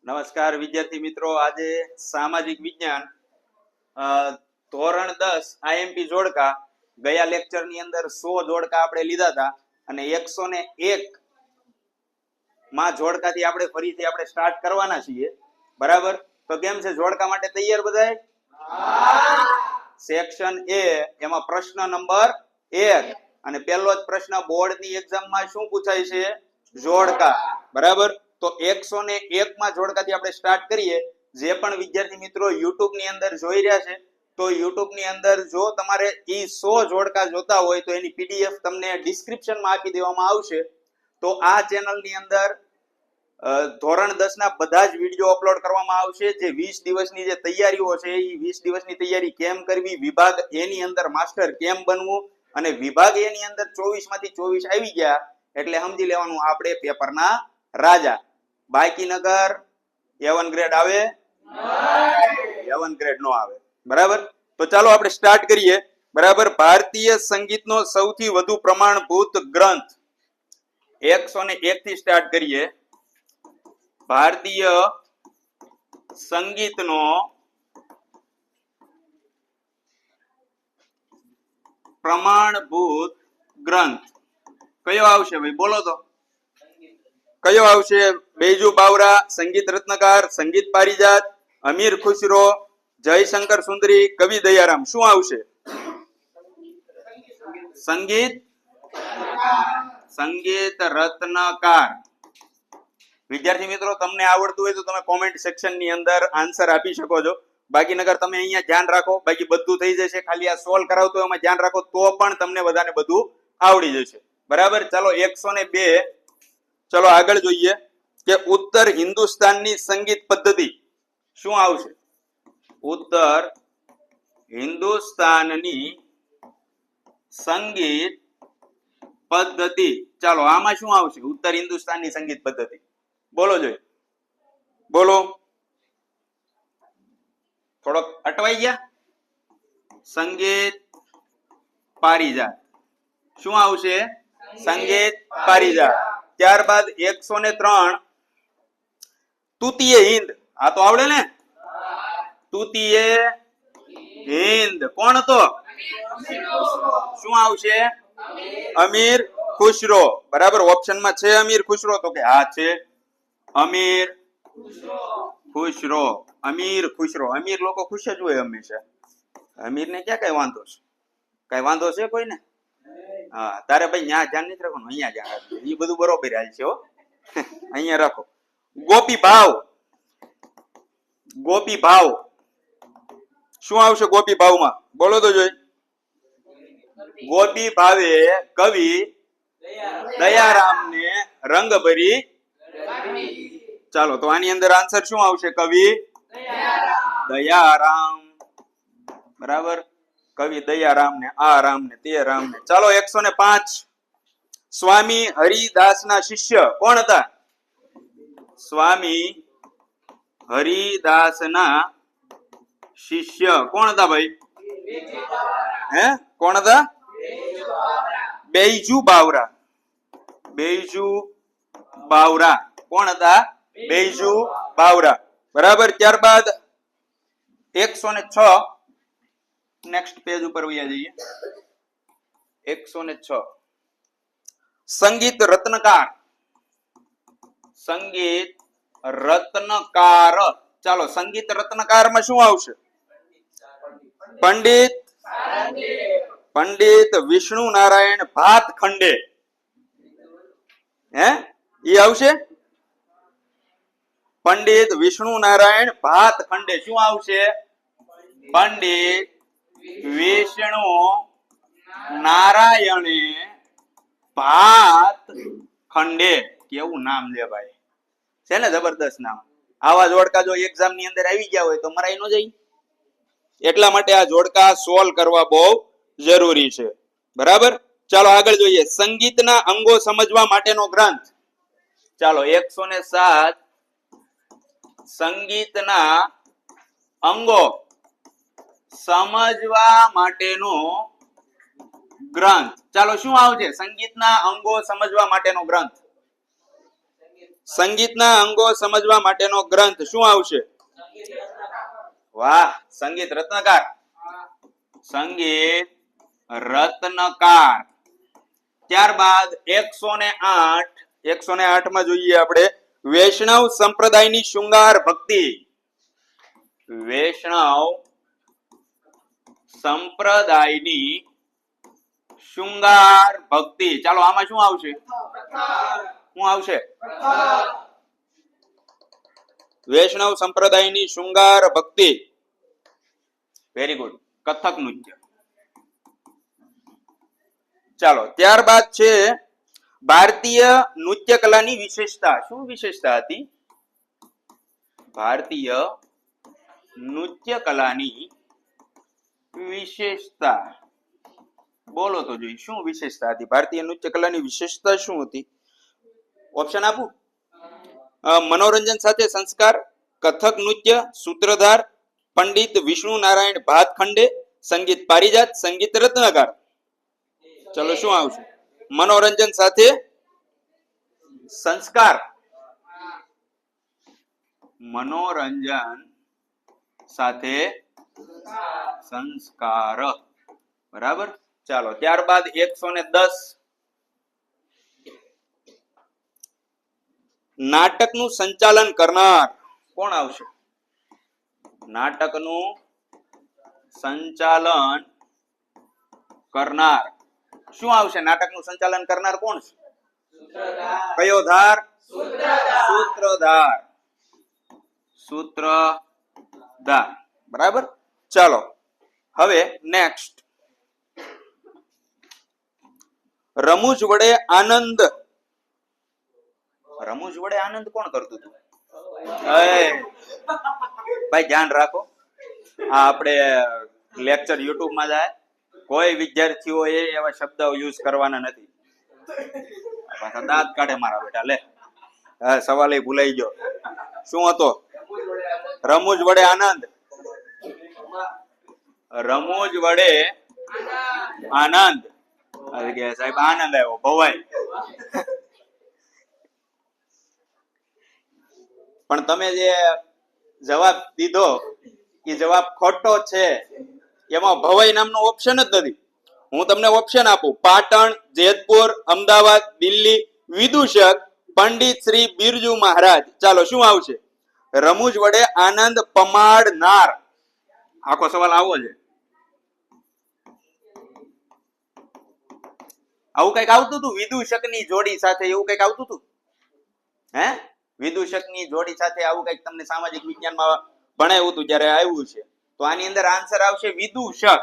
નમસ્કાર વિદ્યાર્થી મિત્રો, આજે સામાજિક વિજ્ઞાન ધોરણ 10 આઈએમપી જોડકા. ગયા લેક્ચર ની અંદર 100 જોડકા આપણે લીધા હતા અને 101 માં જોડકાથી આપણે ફરીથી આપણે સ્ટાર્ટ કરવાના છીએ. બરાબર? તો કેમ છે, જોડકા માટે તૈયાર બધાય? સેક્શન એ એમાં પ્રશ્ન નંબર 1 અને પહેલો જ પ્રશ્ન બોર્ડ ની એક્ઝામમાં શું પૂછાય છે? જોડકા. બરાબર? તો 101 માં જોડકાથી આપણે સ્ટાર્ટ કરીએ. જે પણ વિદ્યાર્થી મિત્રો YouTube ની અંદર જોઈ રહ્યા છે, તો YouTube ની અંદર જો તમારે ઈ 100 જોડકા જોતા હોય તો એની PDF તમને ડિસ્ક્રિપ્શન માં આપી દેવામાં આવશે. તો આ ચેનલ ની અંદર ધોરણ 10 ના બધા જ વિડીયો અપલોડ કરવામાં આવશે. જે 20 દિવસની જે તૈયારીઓ છે, એ 20 દિવસની તૈયારી કેમ કરવી, વિભાગ એ ની અંદર માસ્ટર કેમ બનવું, અને વિભાગ એ ની અંદર 24 માંથી 24 આવી ગયા એટલે સમજી લેવાનું આપણે પેપરના રાજા. બાકી નગર A1 ગ્રેડ આવે? A1 ગ્રેડ નો આવે. બરાબર? તો ચાલો આપણે સ્ટાર્ટ કરીએ. બરાબર? ભારતીય સંગીતનો સૌથી વધુ પ્રમાણભૂત ગ્રંથ 101 થી સ્ટાર્ટ કરીએ. ભારતીય સંગીતનો પ્રમાણભૂત ગ્રંથ કયો આવશે ભાઈ? બોલો તો કયો આવશે? બેજુ બાવરા, સંગીત રત્નકાર, સંગીત પારિજાત, અમીર ખુશરો, જયશંકર સુંદરી, કવિ દયારામ. શું આવશે? સંગીત રત્નકાર. વિદ્યાર્થી મિત્રો, તમને આવડતું હોય તો તમે કોમેન્ટ સેક્શન ની અંદર આન્સર આપી શકો છો. બાકી નગર તમે અહીંયા ધ્યાન રાખો, બાકી બધું થઈ જશે. ખાલી આ સોલ્વ કરાવતો એમાં ધ્યાન રાખો તો પણ તમને બધાને બધું આવડી જશે. બરાબર? ચાલો 102. ચલો આગળ જોઈએ કે ઉત્તર હિન્દુસ્તાનની સંગીત પદ્ધતિ શું આવશે? ઉત્તર હિન્દુસ્તાનની સંગીત પદ્ધતિ. ચાલો આમાં શું આવશે? ઉત્તર હિન્દુસ્તાનની સંગીત પદ્ધતિ. બોલો જોઈએ, બોલો. થોડોક અટવાઈ ગયા. સંગીત પારિજાત. શું આવશે? સંગીત પારિજાત. ત્યારબાદ 103 તૃતીય હિન્દ. આ તો આવડે ને? તૃતીય હિન્દ કોણ હતો? શું આવશે? અમીર ખુશરો. બરાબર? ઓપ્શનમાં છે અમીર ખુશરો? તો કે હા છે, અમીર ખુશરો. અમીર ખુશરો. અમીર લોકો ખુશ જ હોય હંમેશા. અમીર ને ક્યાં કઈ વાંધો છે? કઈ વાંધો છે કોઈને? હા, તારે ભાઈ ત્યાં ધ્યાન નથી રાખવાનું, અહીંયા ધ્યાન રાખજો. એ બધું બરોબર હાલ છે હો. અહીંયા રાખો. ગોપી ભાવ. ગોપી ભાવ શું આવશે ગોપી ભાવમાં? બોલો તો જોઈ. ગોપી ભાવે કવિ દયારામને રંગ ભરી. ચાલો, તો આની અંદર આન્સર શું આવશે? કવિ દયારામ. બરાબર? કવિ દયારામ ને આ રામ ને તે રામ ને. ચાલો 105 સ્વામી હરિદાસના શિષ્ય કોણ હતા? સ્વામી હરિદાસના શિષ્ય કોણ હતા ભાઈ? હે, કોણ હતા? બેજુ બાવરા. બેજુ બાવરા કોણ હતા? બેજુ બાવરા. બરાબર? ત્યારબાદ 106 નેક્સ્ટ પેજ ઉપર વયા જઈએ. 106 સંગીત રત્નકાર. સંગીત રત્નકાર. ચાલો, સંગીત રત્નકારમાં શું આવશે? પંડિત પંડિત વિષ્ણુ નારાયણ ભાતખંડે. હે, ઈ આવશે? પંડિત વિષ્ણુ નારાયણ ભાતખંડે. શું આવશે? પંડિત વિષ્ણુ નારાયણે ભાતખંડે. કેવું નામ છે ભાઈ, છે ને? જબરદસ્ત નામ. આવા જોડકા જો એક્ઝામ ની અંદર આવી ગયા હોય તો મરાઈ ન જાય. એટલા માટે આ જોડકા સોલ્વ કરવા બહુ જરૂરી છે. બરાબર? ચાલો આગળ જોઈએ. સંગીતના અંગો સમજવા માટેનો ગ્રંથ. ચાલો 107 સંગીતના અંગો સમજવા માટેનો ગ્રંથ. ચાલો શું આવશે? સંગીતના અંગો સમજવા માટેનો ગ્રંથ. સંગીતના અંગો સમજવા માટેનો ગ્રંથ શું આવશે? વાહ, સંગીત રત્નકાર. સંગીત રત્નકાર. ત્યારબાદ 108 માં જોઈએ આપણે વૈષ્ણવ સંપ્રદાયની શૃંગાર ભક્તિ. વૈષ્ણવ સંપ્રદાયની શૃંગાર ભક્તિ. ચાલો આમાં શું આવશે? શું આવશે? વૈષ્ણવ સંપ્રદાયની શૃંગાર ભક્તિ. Very good. કથક નૃત્ય. ચાલો ત્યારબાદ છે ભારતીય નૃત્ય કલાની વિશેષતા. શું વિશેષતા હતી? ભારતીય નૃત્ય કલાની વિશેષતા. બોલો તો જોઈ શું વિશેષતા હતી? ભારતીય નૃત્ય કલાની વિશેષતા શું હતી? ઓપ્શન આપું? મનોરંજન સાથે સંસ્કાર, કથક નૃત્ય, સૂત્રધાર, પંડિત વિષ્ણુ નારાયણ ભાતખંડે, સંગીત પારિજાત, સંગીત રત્નકાર. ચલો શું આવશે? મનોરંજન સાથે સંસ્કાર. મનોરંજન સાથે સંસ્કાર. બરાબર. ચાલો ત્યારબાદ 110 નાટકનું સંચાલન કરનાર કોણ આવશે? નાટકનું સંચાલન કરનાર શું આવશે? નાટકનું સંચાલન કરનાર કોણ છે? કયો ધાર? સૂત્રધાર. સૂત્રધાર. બરાબર. ચાલો હવે નેક્સ્ટ. રમૂજ વડે આનંદ. રમૂજ વડે આનંદ કોણ કરતું હતું? ભાઈ ધ્યાન રાખો, આ આપણે લેક્ચર યુટ્યુબ માં જાય, કોઈ વિદ્યાર્થીઓ એવા શબ્દ યુઝ કરવાના નથી. પાછા દાંત કાઢે મારા બેટા. લે સવાલ ભૂલાઈ ગયો. શું હતો? રમૂજ વડે આનંદ. રમૂજ વડે આનંદ. સાહેબ આનંદ આવ્યો ભવાઈ. પણ તમે જે જવાબ દીધો એ જવાબ ખોટો છે. એમાં ભવાઈ નામનો ઓપ્શન જ નથી. હું તમને ઓપ્શન આપું: પાટણ, જેતપુર, અમદાવાદ, દિલ્હી, વિદૂષક, પંડિત શ્રી બિરજુ મહારાજ. ચાલો શું આવશે? રમૂજ વડે આનંદ પમાડનાર. આખો સવાલ આવો છે. આવું કઈક આવતું હતું વિદૂષક ની જોડી સાથે, એવું કઈક આવતું હતું હે? વિદૂષક ની જોડી સાથે આવું કઈક તમને સામાજિક વિજ્ઞાનમાં ભણાવ્યું હતું ત્યારે આવ્યું છે. તો આની અંદર આન્સર આવશે વિદૂષક.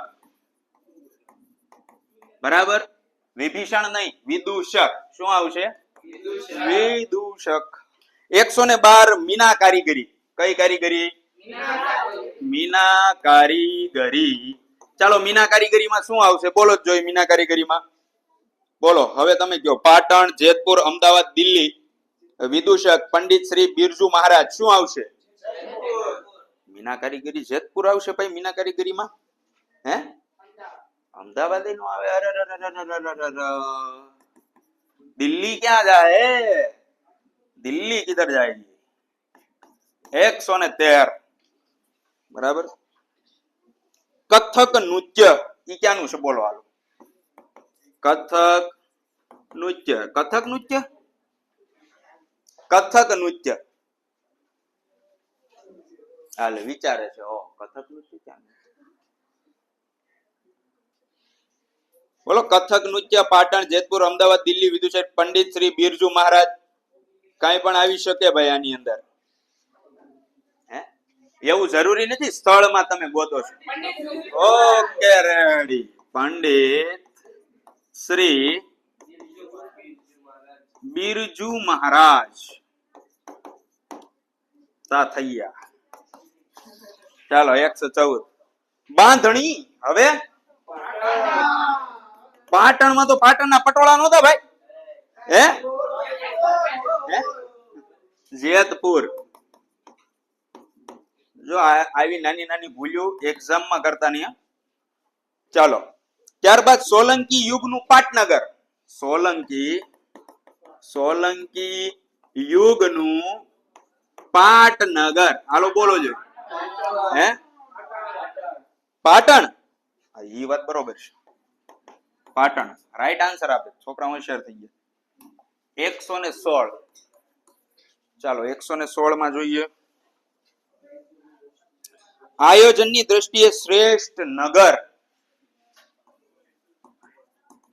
બરાબર. વિભીષણ નહીં, વિદૂષક. શું આવશે? વિદૂષક. 112 મીના કારીગરી. કઈ કારીગરી? મીના કારીગરી. ચાલો મીના કારીગરીમાં શું આવશે? બોલો જ જોઈ. મીના કારીગરીમાં બોલો. હવે તમે કહો. પાટણ, જેતપુર, અમદાવાદ, દિલ્હી, વિદૂષક, પંડિત શ્રી બિરજુ મહારાજ. શું આવશે? મીના કારીગરી જેતપુર આવશે ભાઈ. મીના કારીગરીમાં હે અમદાવાદ નો આવે. અરે દિલ્હી ક્યાં જાય? દિલ્હી કિધર જાય? 113. બરાબર. કથક નૃત્ય ઈ ક્યાંનું છે? બોલો હાલો. કથક નૃત્ય. કથક નૃત્ય. કથક નૃત્ય. હાલ વિચારે છે. ઓ કથક નૃત્ય ક્યાં? બોલો. કથક નૃત્ય પાટણ, જેતપુર, અમદાવાદ, દિલ્હી, વિદૂષક, પંડિત શ્રી બિરજુ મહારાજ. કઈ પણ આવી શકે ભાઈ આની અંદર. એવું જરૂરી નથી સ્થળમાં તમે ગોતો છો. Okay ready. પંડિત શ્રી બિરજુ મહારાજ. થયા. ચાલો 114 બાંધણી. હવે પાટણમાં તો પાટણના પટોળા નહોતા ભાઈ. હે જેતપુર. જો આવી નાની નાની ભૂલો એક્ઝામમાં કરતા નહીં. ચાલો ત્યારબાદ સોલંકી યુગનું પાટનગર. સોલંકી યુગનું પાટનગર. હાલો બોલો છે. હે પાટણ. એ વાત બરોબર છે. પાટણ રાઈટ આન્સર આપે. છોકરા હોશિયાર થઈ ગયા. 116. ચાલો 116 માં જોઈએ. આયોજનની દ્રષ્ટિએ શ્રેષ્ઠ નગર.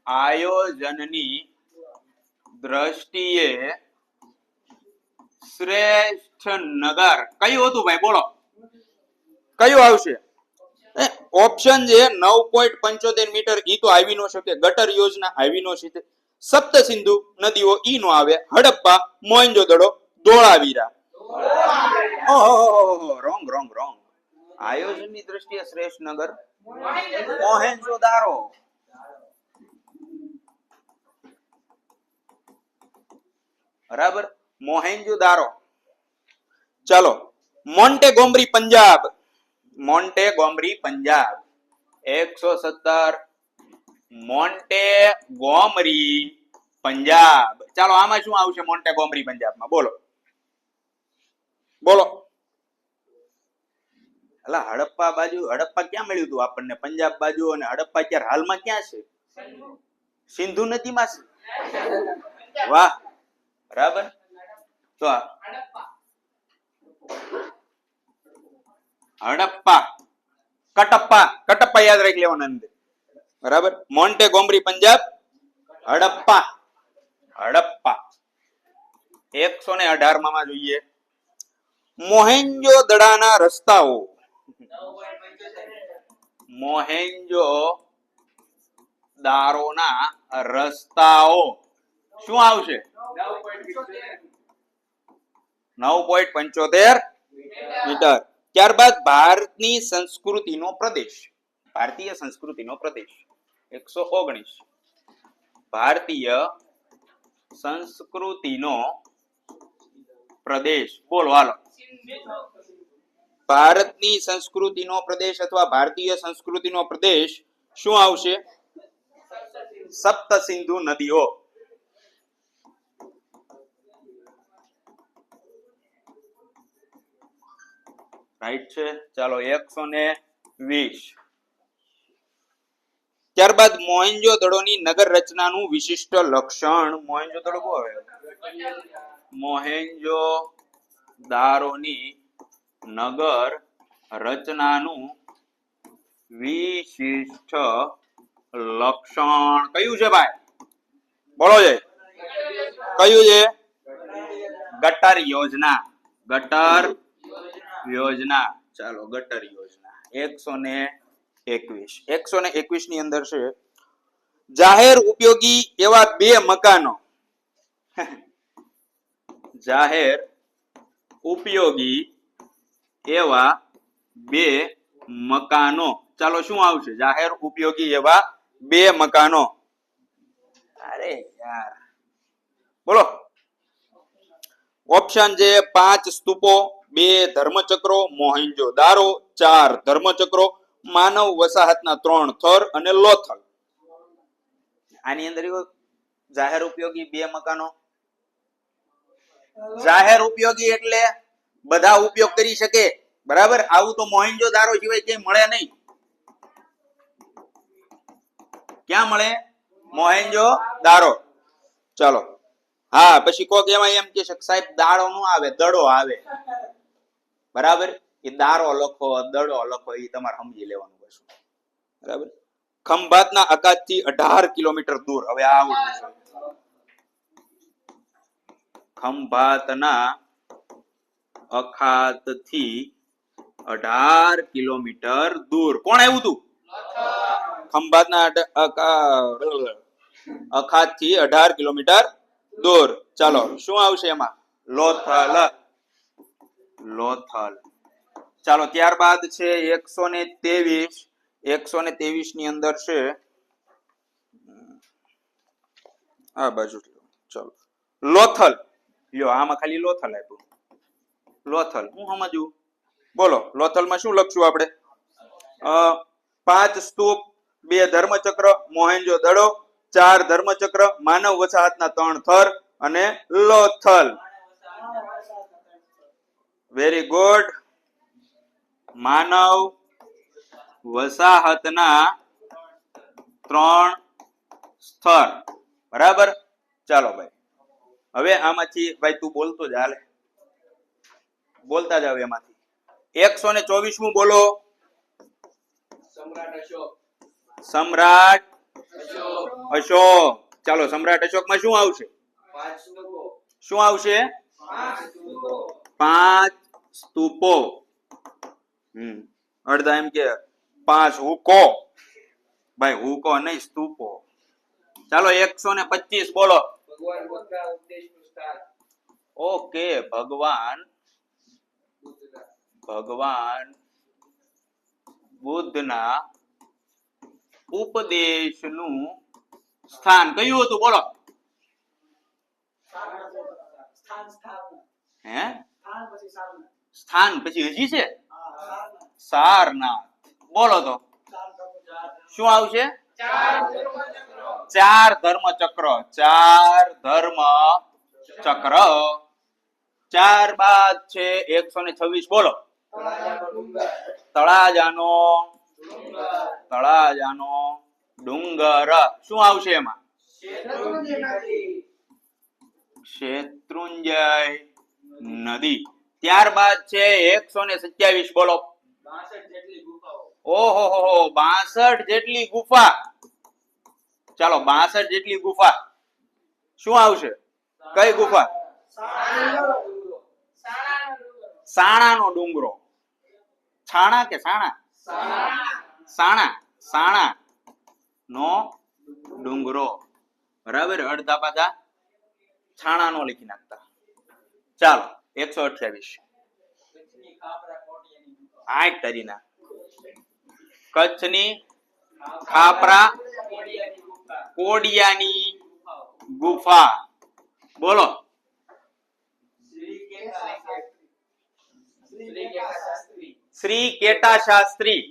આયોજનની દ્રષ્ટિએ શ્રેષ્ઠ નગર કયું હતું ભાઈ? બોલો કયું આવશે? ઓપ્શન છે 9.75 મીટર, ઈ તો આવી નો શકે. ગટર યોજના આવી નો શકે. સપ્ત સિંધુ નદીઓ ઈ નો આવે. હડપ્પા, મોહેન્જોદડો, ધોળાવીરા. ઓહો રોંગ રોંગ રોંગ. આયોજનની દ્રષ્ટિએ શ્રેષ્ઠ નગર મોહેન્જોદારો. બરાબર, મોહેન્જોદારો. ચાલો મોન્ટેગોમરી પંજાબ. મોન્ટેગોમરી પંજાબ 117. મોન્ટેગોમરી પંજાબ. ચાલો આમાં શું આવશે મોન્ટેગોમરી પંજાબમાં? બોલો બોલો. અલા હડપ્પા બાજુ, હડપ્પા ક્યાં મળ્યું હતું આપણને? પંજાબ બાજુ. અને હડપ્પા અત્યારે હાલમાં ક્યાં છે? સિંધુ નદીમાં છે. વાહ, બરાબર. તો હડપ્પા, કટપ્પા, કટપ્પા યાદ રાખી લેવાના અંદર. બરાબર. મોન્ટેગોમરી પંજાબ, હડપ્પા. હડપ્પા 118 માં જોઈએ. મોહેન્જોદડાના રસ્તાઓ. મોહેન્જો દારોના રસ્તાઓ શું આવશે? 9.75 મીટર. ત્યારબાદ ભારતની સંસ્કૃતિનો પ્રદેશ. ભારતીય સંસ્કૃતિનો પ્રદેશ 119. ભારતીય સંસ્કૃતિનો પ્રદેશ. બોલો હાલો. ભારતની સંસ્કૃતિનો પ્રદેશ અથવા ભારતીય સંસ્કૃતિનો પ્રદેશ શું આવશે? સપ્ત સિંધુ નદીઓ. રાઈટ છે. ચાલો 120. ત્યારબાદ મોહેન્જોદડોની નગર રચનાનું વિશિષ્ટ લક્ષણ. મોહેન્જોદડો શું આવે? મોહેન્જોદારોની નગર રચનાનું વિશિષ્ટ લક્ષણ કયું છે ભાઈ? બોલો છે. કયું છે? ગટર યોજના. ગટર યોજના. ચાલો ગટર યોજના 121. 121 ની અંદર છે જાહેર ઉપયોગી એવા બે મકાનો. જાહેર ઉપયોગી એવા બે મકાનો. ચાલો શું આવશે? જાહેર ઉપયોગી એવા બે મકાનો. અરે યાર બોલો. ઓપ્શન છે 5 સ્તૂપો, 2 ધર્મચક્રો, મોહેન્જોદારો, 4 ધર્મચક્રો, માનવ વસાહતના 3 થર અને લોથલ. આની અંદર જાહેર ઉપયોગી બે મકાનો. જાહેર ઉપયોગી એટલે બધા ઉપયોગ કરી શકે. બરાબર. આવું તો મોહેન્જોદારો સિવાય ક્યાંય મળે નહીં. ક્યાં મળે? મોહેન્જોદારો. ચાલો. હા, પછી કોક એમાં એમ કે સાહેબ દાડો નો આવે, દડો આવે. બરાબર. એ દારો લખો, દડો લખો, એ તમારે સમજી લેવાનું છે. બરાબર. ખંભાતના અખાતથી 18 કિલોમીટર દૂર. હવે આ આવડું છે. ખંભાતના અખાતથી 18 કિલોમીટર દૂર. કોણ આવ્યું હતું? ખંભાતના અખાતથી 18 કિલોમીટર દૂર. ચાલો શું આવશે એમાં? લોથલ. લોથલ. ચાલો ત્યારબાદ છે 123. 123 ની અંદર છે આ બાજુ. ચાલો લોથલ. લ્યો આમાં ખાલી લોથલ આપ્યું. લોથલ હું સમજુ. બોલો લોથલમાં શું લખશું આપણે? 5 સ્તૂપ, 2 ધર્મચક્ર, મોહેન્જોદડો, 4 ધર્મચક્ર, માનવ વસાહતના 3 થર અને લોથલ. Very good. માનવ વસાહતના 3 સ્તર. બરાબર. ચાલો ભાઈ, હવે આમાંથી ભાઈ તું બોલતો જ હાલે, બોલતા જાવ. એમાંથી 124મું બોલો. સમ્રાટ અશોક. ચાલો, સમ્રાટ અશોકમાં શું આવશે? શું આવશે? 5 સ્તૂપો. અડધા એમ કે 5 હુકો. ભાઈ હુકો નહીં, સ્તૂપો. ચાલો 125 બોલો. ઓકે, ભગવાન બુદ્ધના ઉપદેશનું સ્થાન કયું હતું? બોલો. હે? સ્થાન પછી હજી છે સારનાથ. બોલો તો શું આવશે? 4 ધર્મચક્ર. 4 ધર્મ ચક્ર. 4 બાદ છે 126. બોલો. તળાજાનો ડુંગર. શું આવશે એમાં? શેત્રુંજય નદી. ત્યારબાદ છે 127. બોલો. ઓહો 62 જેટલી ગુફા. ચાલો 62 જેટલી ગુફા. શું આવશે? કઈ ગુફા? સાણાનો ડુંગરો. છાણા કે સાણા? સાણા નો ડુંગરો. બરાબર. અડધા પાછા છાણા નો લખી નાખતા. ચાલો 128. 8 તારીના કચ્છની ખાપરા કોડિયાની ગુફા. બોલો. શ્રી કેટા શાસ્ત્રી.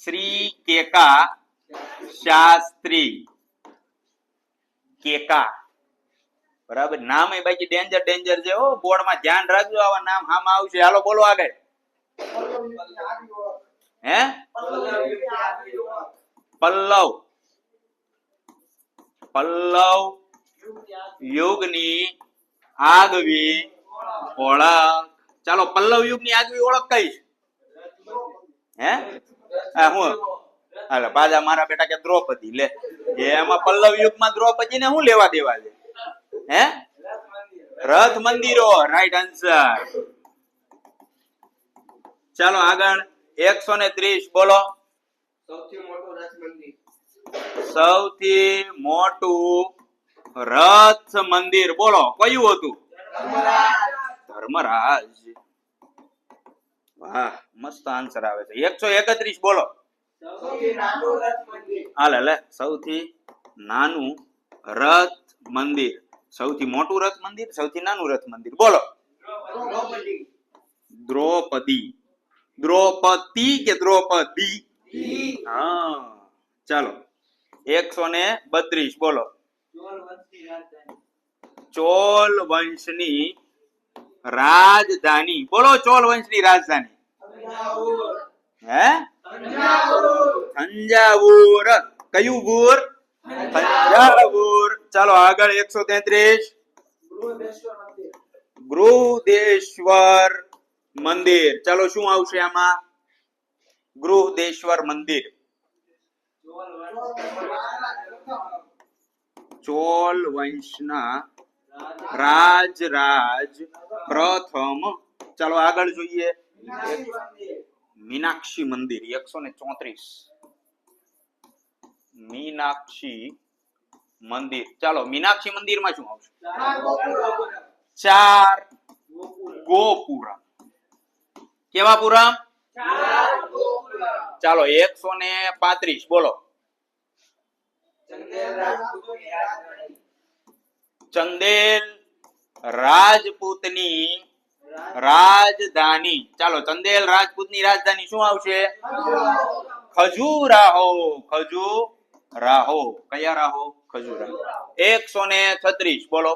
શ્રી કેકા શાસ્ત્રી. કેકા. બરાબર. નામ એ બાકી ડેન્જર છે. બોર્ડ માં ધ્યાન રાખજો, આવા નામ આમાં આવશે. હાલો બોલો આગળ. હે? પલ્લવ યુગની આગવી ઓળખ. ચાલો, પલ્લવ યુગની આગવી ઓળખ કઈ છે? હે? હું હાલે પાછા મારા બેટા કે દ્રૌપદી. લે, એમાં પલ્લવ યુગમાં દ્રૌપદી ને શું લેવા દેવા છે? હે? રથ મંદિરો. Right answer. ચાલો આગળ 130 બોલો. સૌથી મોટું રથ મંદિર. બોલો કયું હતું? ધર્મરાજ. વાહ, મસ્ત આન્સર આવે છે. 131 બોલો. હાલે સૌથી નાનું રથ મંદિર. સૌથી મોટું રથ મંદિર, સૌથી નાનું રથ મંદિર. બોલો. દ્રૌપદી કે દ્રૌપદી? હા. ચાલો 132 બોલો. ચોલ વંશની રાજધાની. બોલો ચોલ વંશની રાજધાની. હે? થંજાવુર. કયું બુર? થંજાવુર. ચાલો આગળ 133. ગૃહદેશ્વર મંદિર. ચાલો શું આવશે આમાં? ગૃહદેશ્વર મંદિર. ચોલ વંશના રાજરાજ પ્રથમ. ચાલો આગળ જોઈએ. મીનાક્ષી મંદિર 134. મીનાક્ષી મંદિર. ચાલો મીનાક્ષી મંદિરમાં શું આવશે? 4 ગોપુરમ. કેવા પુરમ? ચાલો 135 બોલો. ચંદેલ રાજપૂતની રાજધાની. ચાલો ચંદેલ રાજપૂતની રાજધાની શું આવશે? ખજુરાહો. કયા રાહો? ખજુરાહો. 136 બોલો.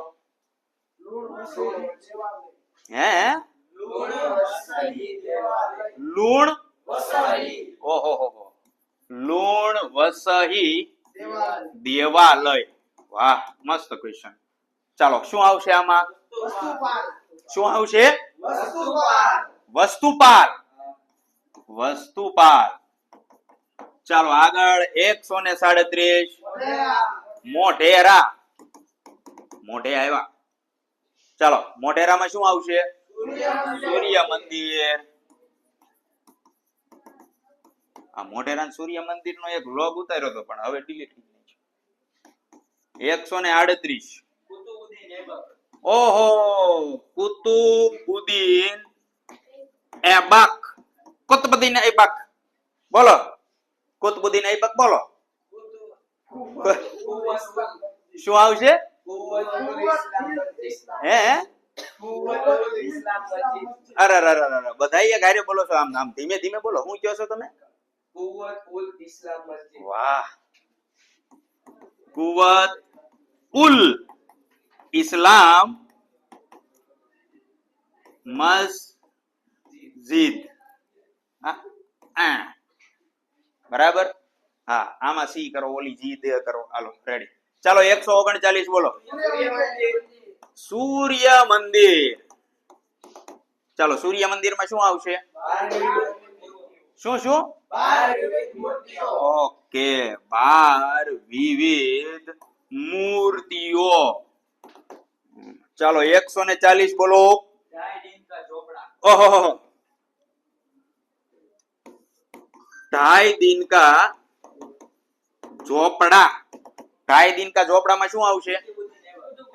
હે લૂણ ઓહો લૂણ વસહી દેવાલય. વાહ મસ્ત ક્વેશ્ચન. ચાલો શું આવશે આમાં? શું આવશે? વસ્તુપાલ. વસ્તુપાલ. ચાલો આગળ 137 મોઢેરા. મોઢે આવ્યા. ચાલો મોઢેરામાં શું આવશે? સૂર્ય મંદિર. આ મોઢેરા સૂર્ય મંદિર નો એક વ્લોગ ઉતાર્યો હતો પણ હવે ડિલીટ થઈ ગયો. 138 ઓહો કુતુબુદ્દીન ऐबक. कुतुबुद्दीन ऐबक बोलो. कुतुबुद्दीन ऐबक बोलो. શું આવશે? હે અરે બધા એક હારે બોલો છો. આમ આમ ધીમે ધીમે બોલો. શું કહો છો તમે? વાહ. કુવત ઉલ ઇસ્લામ મસ્જિદ. બરાબર. હા આમાં સી કરો, ઓલી જી દે કરો. હાલો રેડી. ચાલો 139 બોલો. સૂર્ય મંદિર. ચાલો સૂર્ય મંદિરમાં શું આવશે? શું શું? ઓકે 12 વિવિધ મૂર્તિઓ. ચાલો 140 બોલો. ઓહો 2.5 दिन का झोपड़ा. 2.5 दिन का झोपड़ा માં શું આવશે?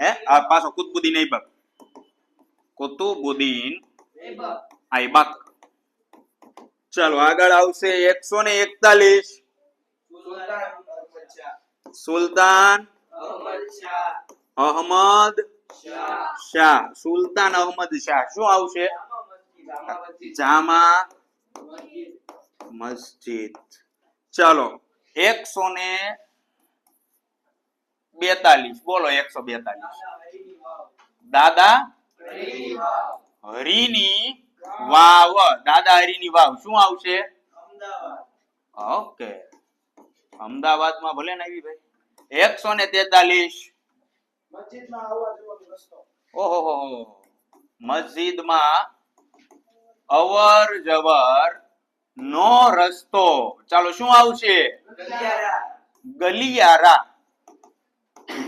હે આ પાછો કુતુબુદ્દીન ऐबक. કુતુબુદ્દીન ऐबक. ચાલો આગળ આવશે 141 સુલતાન અહમદ શાહ. સુલતાન અહમદ શાહ. શું આવશે? જામા મસ્જિદ. ચાલો 142 બોલો. 142 દાદા હરીની વાવ. દાદા હરીની વાવ શું આવશે? ઓકે અમદાવાદમાં ભલે ને આવી ભાઈ. 143 ઓહો મસ્જિદમાં અવર જવર નો રસ્તો. ચાલો શું આવશે? ગલિયારા.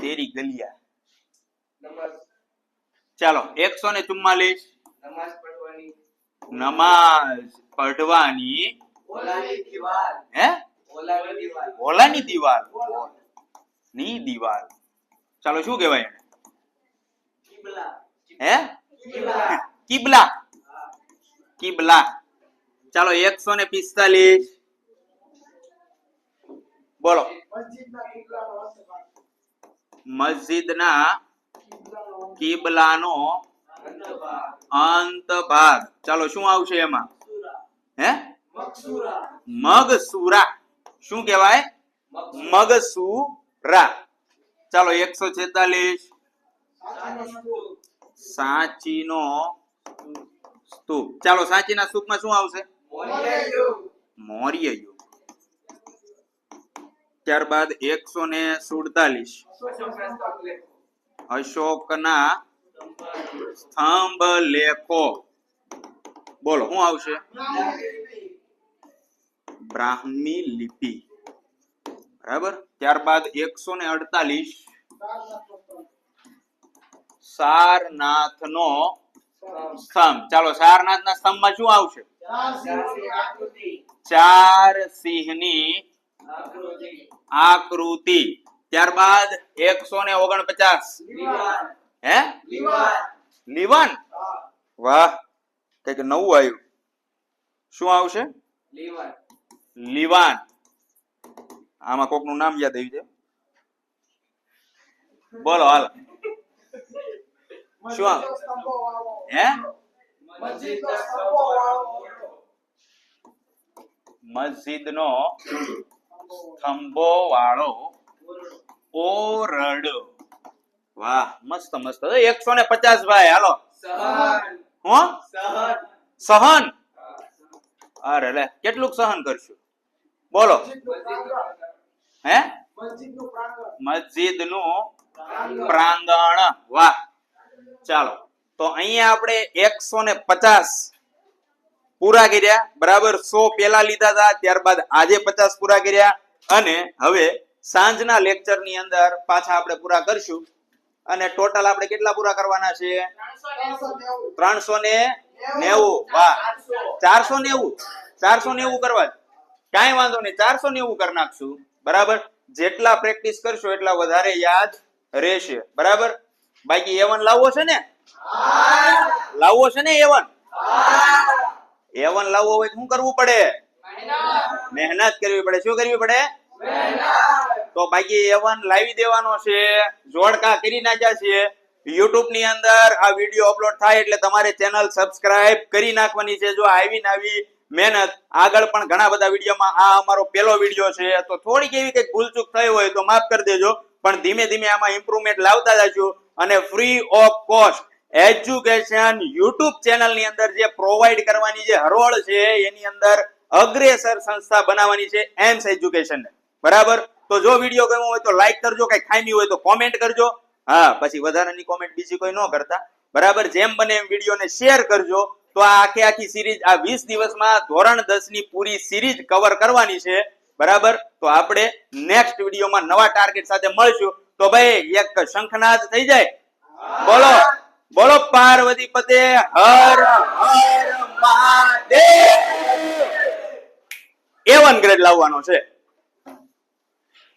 તેરી ગલિયા. ચાલો 144 નમાઝ પઢવાની હે ઓલાની દીવાલ. ની દીવાલ. ચાલો શું કહેવાય એને? હે કિબલા. કિબલા. ચાલો 145 બોલો. મસ્જિદના કિબલાનો અંત ભાગ. ચાલો શું આવશે એમાં? હે મગસુરા. શું કહેવાય? મગસુરા. ચાલો 146 સાંચીનો સ્તૂપ. ચાલો સાંચીના સ્તૂપમાં શું આવશે? મૌર્ય યુગ. ત્યારબાદ 147 અશોકના સ્તંભ લેખો. બોલો શું આવશે? બ્રાહ્મી લિપિ. બરાબર. ત્યારબાદ 148 સારનાથનો સ્તંભ. ચાલો સારનાથના સ્તંભમાં શું આવશે? 4 સિંહની આકૃતિ. ત્યારબાદ 149 હે લીવન. વાહ કઈક નવું આવ્યું. શું આવશે? લીવાન. આમાં કોક નું નામ યાદ આવ્યું છે? બોલો હાલ. શું હે મસ્જિદનો સ્તંભો વાળો ઓરડો. વાહ મસ્ત મસ્ત. 150 ભાઈ હાલો. હો સહન અરે લે કેટલુંક સહન કરશું બોલો હે મસ્જિદ નું પ્રાંગણ વાહ ચાલો તો અહીંયા આપણે 150 પૂરા કર્યા બરાબર 100 પેલા લીધા હતા ત્યારબાદ આજે 50 પૂરા કર્યા અને હવે સાંજના લેક્ચર ની અંદર પાછા આપણે પૂરા કરશું અને ટોટલ આપણે કેટલા પૂરા કરવાના છે 390 વાહ 490 કરવા કાંઈ વાંધો નહીં 490 કરી નાખશું બરાબર જેટલા પ્રેક્ટિસ કરશો એટલા વધારે યાદ રહેશે બરાબર બાકી A1 લાવવો છે ને લાવવો છે ને A1 લાવવો હોય શું કરવું પડે મહેનત કરવી પડે શું કરવી પડે તો બાકી A1 લાવી દેવાનો છે જોડકા કરી નાખ્યા છે YouTube ની અંદર આ વિડિયો અપલોડ થાય એટલે તમારે ચેનલ સબસ્ક્રાઇબ કરી નાખવાની છે જો આવી મહેનત આગળ પણ ઘણા બધા વિડિયોમાં આ અમારો પહેલો વિડિયો છે તો થોડીક એવી કંઈક ભૂલચૂક થઈ હોય તો માફ કરી દેજો પણ ધીમે ધીમે આમાં ઇમ્પ્રુવમેન્ટ લાવતા જજો અને free of cost education YouTube channel ની અંદર જે પ્રોવાઈડ કરવાની જે હરોળ છે એની અંદર અગ્રેસર સંસ્થા બનાવવાની છે એમ્સ એજ્યુકેશન બરાબર તો જો વિડિયો ગમ્યો હોય તો લાઈક કરજો કઈ ખામી હોય તો કોમેન્ટ કરજો હા પછી વધારાની કોમેન્ટ બીજી કોઈ ન કરતા બરાબર જેમ બને એમ વિડિયોને શેર કરજો તો આ આખી સિરીઝ આ 20 દિવસમાં ધોરણ 10 ની પૂરી સિરીઝ કવર કરવાની છે બરાબર તો આપણે નેક્સ્ટ વિડિયોમાં નવા ટાર્ગેટ સાથે મળશું તો ભાઈ એક શંખનાદ થઈ જાય બોલો બોલો પાર્વતી પતે હર હર મહાદેવ A1 ગ્રેડ લાવવાનો છે